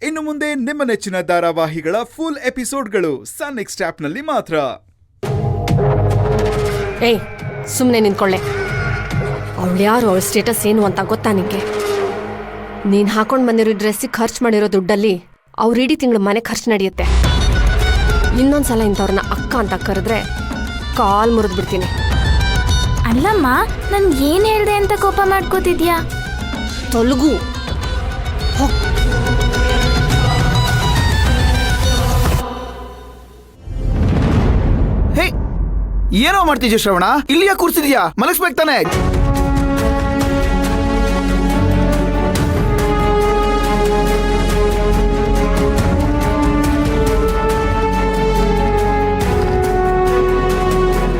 ಇನ್ನು ಮುಂದೆ ನಿಮ್ಮ ನೆಚ್ಚಿನ ಧಾರಾವಾಹಿಗಳ ಫುಲ್ ಎಪಿಸೋಡ್ಗಳು ಸನ್ ನೆಕ್ಸ್ಟ್ ಆಪ್ನಲ್ಲಿ ಮಾತ್ರ. ಏಯ್, ಸುಮ್ಮನೆ ನಿಂತ್ಕೊಳ್ಳೆ. ಅವಳು ಯಾರು, ಅವಳ ಸ್ಟೇಟಸ್ ಏನು ಅಂತ ಗೊತ್ತಾ ನಿಂಗೆ? ನೀನು ಹಾಕೊಂಡು ಬಂದಿರೋ ಡ್ರೆಸ್ಸಿಗೆ ಖರ್ಚು ಮಾಡಿರೋ ದುಡ್ಡಲ್ಲಿ ಅವ್ರು ಇಡೀ ತಿಂಗಳು ಮನೆ ಖರ್ಚು ನಡೆಯುತ್ತೆ. ಇನ್ನೊಂದ್ಸಲ ಇಂಥವ್ರನ್ನ ಅಕ್ಕ ಅಂತ ಕರೆದ್ರೆ ಕಾಲ್ ಮುರಿದು ಬಿಡ್ತೀನಿ. ಅಲ್ಲಮ್ಮ, ನನ್ ಏನ್ ಹೇಳ್ದೆ ಅಂತ ಕೋಪ ಮಾಡ್ಕೋತಿದ್ಯಾ? ತೊಲಗು. ಹೇ, ಏನೋ ಮಾಡ್ತಿದ್ಯಾ ಶ್ರವಣ? ಇಲ್ಲಿಯ ಕೂರ್ಸಿದ್ಯಾ? ಮಲಗಿಸ್ಬೇಕು ತಾನೆ?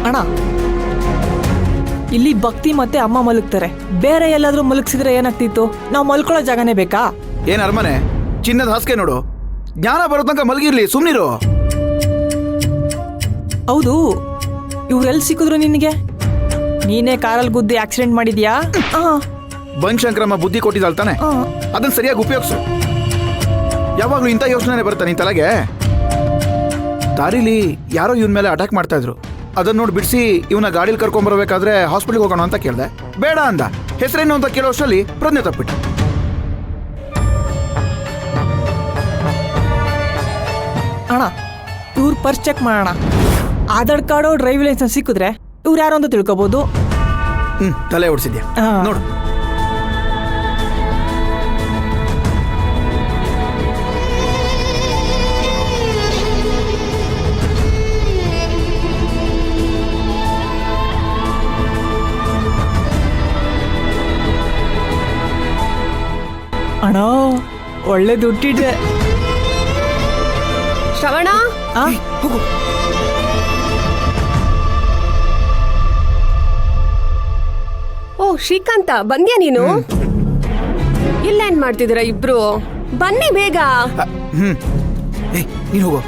ಅಣ್ಣ, ಇಲ್ಲಿ ಭಕ್ತಿ ಮತ್ತೆ ಅಮ್ಮ ಮಲಗ್ತಾರೆ. ಬೇರೆ ಎಲ್ಲಾದ್ರೂ ಮಲಗಿಸಿದ್ರೆ ಏನಾಗ್ತಿತ್ತು? ನಾವು ಮಲ್ಕೊಳ್ಳೋ ಜಾಗನೇ ಬೇಕಾ? ಏನ್ ಅರಮನೆ? ಚಿನ್ನದ ಹಾಸಿಗೆ ನೋಡು. ಜ್ಞಾನ ಬರೋ ತನಕ ಮಲಗಿರ್ಲಿ, ಸುಮ್ನಿರು. ಹೌದು, ಇವ್ರೆಲ್ಲಿ ಸಿಕ್ಕಿದ್ರು ನಿನಗೆ? ನೀನೇ ಕಾರಲ್ಲಿ ಗುದ್ದಿ ಆಕ್ಸಿಡೆಂಟ್ ಮಾಡಿದ್ಯಾ? ಬನಶಂಕರಮ್ಮ ಬುದ್ಧಿ ಕೊಟ್ಟಿದ್ದಾಳ್ ತಾನೆ, ಅದನ್ನ ಸರಿಯಾಗಿ ಉಪಯೋಗಿಸು. ಯಾವಾಗ್ಲೂ ಇಂಥ ಯೋಚನೆ ಬರುತ್ತೆ ನಿನ್ ತಲೆಗೆ. ದಾರಿಲಿ ಯಾರೋ ಇವನ್ ಮೇಲೆ ಅಟ್ಯಾಕ್ ಮಾಡ್ತಾ ಇದ್ರು. ಅದನ್ನ ನೋಡಿ ಬಿಡಿಸಿ ಇವನ ಗಾಡಿಲಿ ಕರ್ಕೊಂಡ್ಬರ್ಬೇಕಾದ್ರೆ ಹಾಸ್ಪಿಟಲ್ಗೆ ಹೋಗೋಣ ಅಂತ ಕೇಳ್ದೆ. ಬೇಡ ಅಂದ. ಹೆಸರೇನು ಅಂತ ಕೇಳೋ ಅಷ್ಟರಲ್ಲಿ ಪ್ರಜ್ಞೆ ತಪ್ಪಿಟ್ಟು. ಅಣ್ಣ, ಇವ್ರ ಪರ್ಸ್ ಚೆಕ್ ಮಾಡೋಣ. ಆಧಾರ್ ಕಾರ್ಡು, ಡ್ರೈವಿಂಗ್ ಲೈಸೆನ್ಸ್ ಸಿಕ್ಕಿದ್ರೆ ಇವ್ರು ಯಾರು ಅಂತ ತಿಳ್ಕೊಬೋದು. ತಲೆ ಓಡಿಸಿದ್ಯಾ ನೋಡು. ಅಣ್ಣ, ಒಳ್ಳೆ ದುಡ್ಡಿದೆ. ಶ್ರವಣ, ಹೋಗು. ಓ ಶ್ರೀಕಾಂತ, ಬಂದ್ಯಾ ನೀನು? ಇಲ್ಲೇನ್ ಮಾಡ್ತಿದ್ದೀರಾ ಇಬ್ರು? ಬನ್ನಿ ಬೇಗ. ನೀನು ಹೋಗು.